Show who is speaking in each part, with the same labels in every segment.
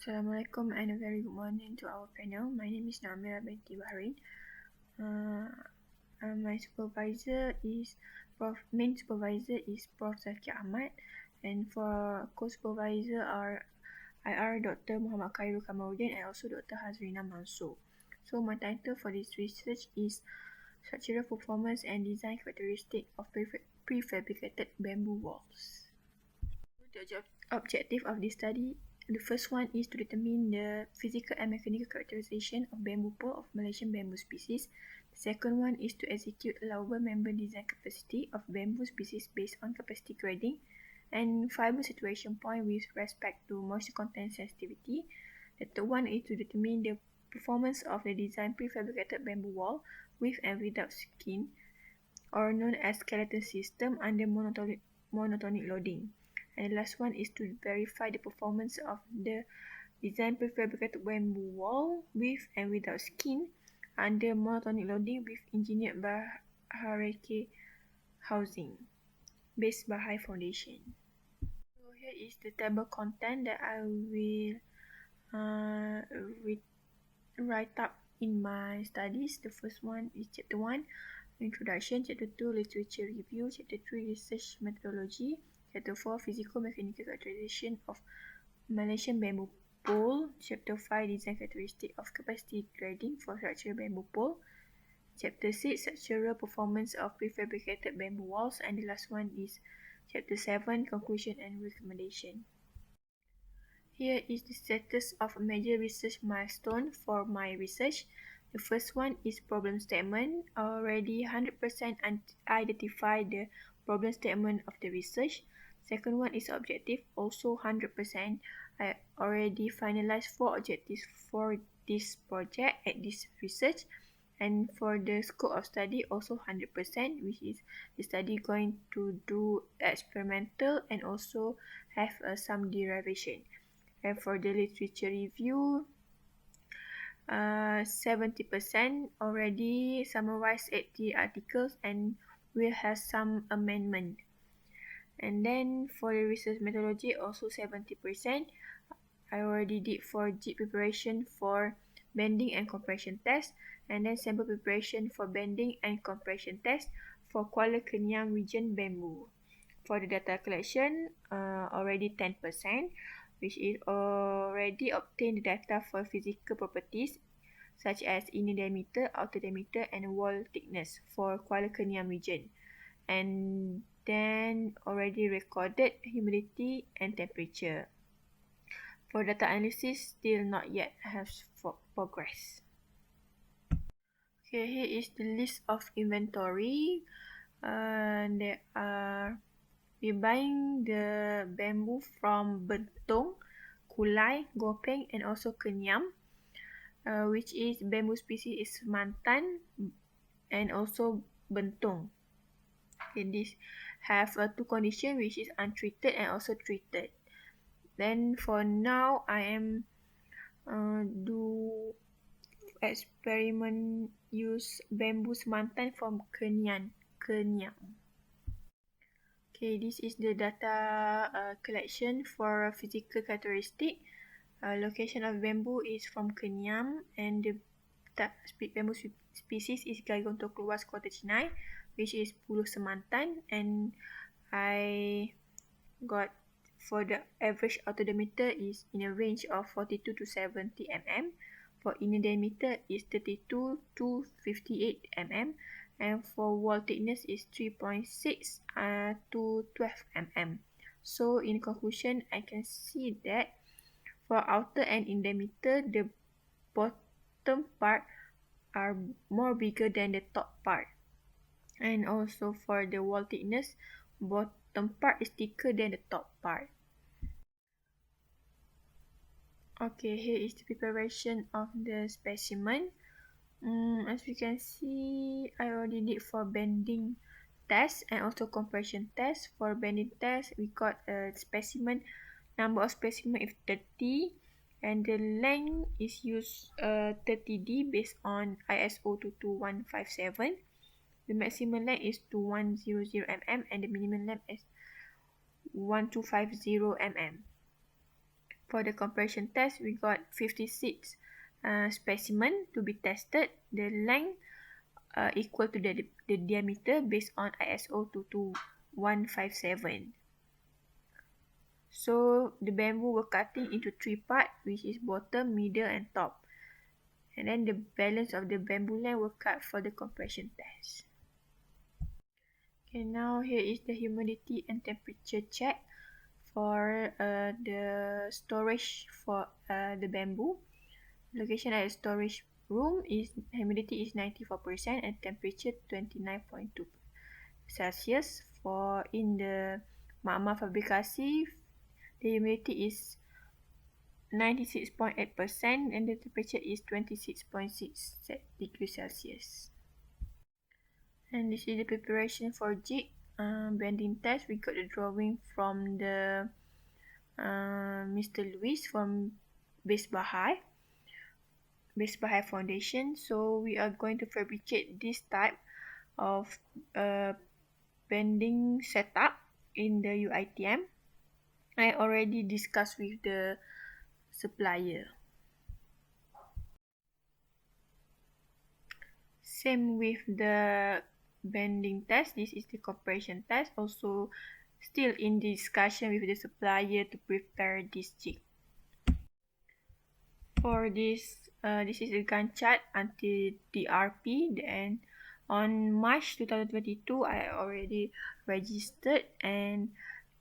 Speaker 1: Assalamualaikum and a very good morning to our panel. My name is Amira Binti Bahrin. My main supervisor is Prof. Zaki Ahmad, and for co-supervisor are IR Dr. Muhammad Khairul Kamarudin and also Dr. Hazrina Mansur. So my title for this research is Structural Performance and Design Characteristics of Prefabricated Bamboo Walls. The objective of this study, the first one is to determine the physical and mechanical characterization of bamboo pole of Malaysian bamboo species. The second one is to execute allowable member design capacity of bamboo species based on capacity grading and fiber saturation point with respect to moisture content sensitivity. The third one is to determine the performance of the design prefabricated bamboo wall with and without skin, or known as skeleton system, under monotonic loading. And the last one is to verify the performance of the design prefabricated bamboo wall with and without skin under monotonic loading with engineered Bahrin housing based Bahrin foundation. So here is the table content that I will write up in my studies. The first one is chapter 1, introduction, chapter 2, literature review, chapter 3, research methodology, chapter 4, physical mechanical characterization of Malaysian bamboo pole, chapter 5, design characteristic of capacity grading for structural bamboo pole, chapter 6, structural performance of prefabricated bamboo walls, and the last one is chapter 7, conclusion and recommendation. Here is the status of a major research milestone for my research. The first one is problem statement. Already 100% identify the problem statement of the research. Second one is objective. Also 100%. I already finalized 4 objectives for this project at this research. And for the scope of study, also 100%, which is the study going to do experimental and also have some derivation. And for the literature review, 70% already summarized 80 articles and will have some amendment. And then for the research methodology, also 70%. I already did for jig preparation for bending and compression test, and then sample preparation for bending and compression test for Kuala Kenyam region bamboo. For the data collection, already 10%, which is already obtained the data for physical properties such as inner diameter, outer diameter, and wall thickness for Kuala Kenyam region. And then already recorded humidity and temperature. For data analysis, still not yet has progress. Okay, here is the list of inventory. We're buying the bamboo from Bentong, Kulai, Gopeng, and also Kenyam, which is bamboo species is Mantan and also Bentong. Okay, this have 2 conditions, which is untreated and also treated. Then for now, I am do experiment use bamboo Mantan from Kenyam. Okay, this is the data collection for physical characteristic. Location of bamboo is from Kenyam, and the bamboo species is Gigantochloas quaternary, which is Pulau Semantan, and I got for the average outer diameter is in a range of 42 to 70 mm. For inner diameter is 32 to 58 mm. And for wall thickness is 3.6 to 12 mm. So in conclusion, I can see that for outer and inner diameter, the bottom part are more bigger than the top part. And also for the wall thickness, bottom part is thicker than the top part. Okay, here is the preparation of the specimen. As you can see, I already did for bending test and also compression test. For bending test, we got a specimen, number of specimen is 30, and the length is used 30D based on ISO 22157. The maximum length is 2100 mm and the minimum length is 1250 mm. for the compression test, we got 56 specimen to be tested. The length equal to the diameter based on ISO 22157. So the bamboo were cutting into 3 parts, which is bottom, middle and top. And then the balance of the bamboo length were cut for the compression test. Okay, now here is the humidity and temperature check for the storage for the bamboo. Location at the storage room is humidity is 94% and temperature 29.2 Celsius. For in the mak fabrikasi, the humidity is 96.8% and the temperature is 26.6 degrees Celsius. And this is the preparation for jig bending test. We got the drawing from the Mr. Louis from Bahrin Foundation. So we are going to fabricate this type of bending setup in the UITM. I already discussed with the supplier. Same with the bending test. This is the compression test. Also still in discussion with the supplier to prepare this jig. For this is the Gantt chart until DRP. Then on March 2022, I already registered and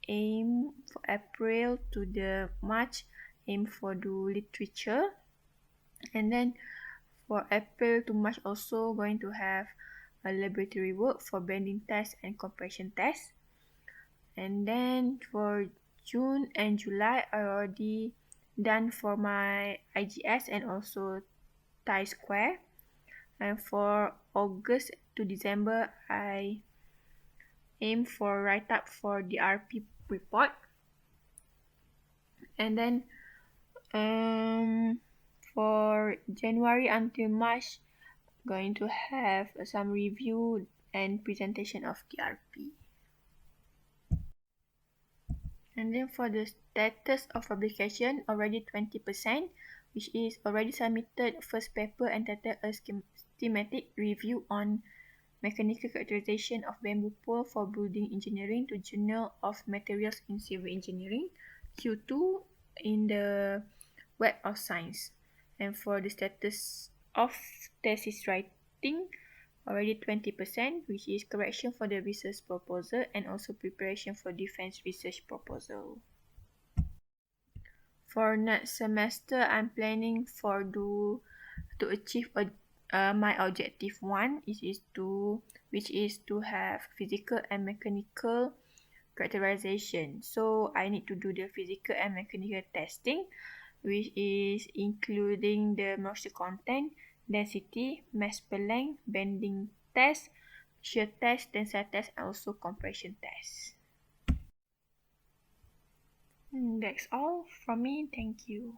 Speaker 1: aim for April to the March, aim for do literature. And then for April to March also going to have a laboratory work for bending test and compression test. And then for June and July, I already done for my IGS and also tie square. And for August to December, I aim for write up for the RP report. And then for January until March, going to have some review and presentation of the RP. And then for the status of publication, already 20%, which is already submitted first paper entitled a schematic review on mechanical characterization of bamboo pole for building engineering to Journal of Materials in Civil Engineering, Q2 in the Web of Science. And for the status of thesis writing, already 20%, which is correction for the research proposal and also preparation for defense research proposal. For next semester, I'm planning for to achieve my objective 1, which is to have physical and mechanical characterization. So I need to do the physical and mechanical testing, which is including the moisture content, density, mass per length, bending test, shear test, tensile test, and also compression test. That's all from me. Thank you.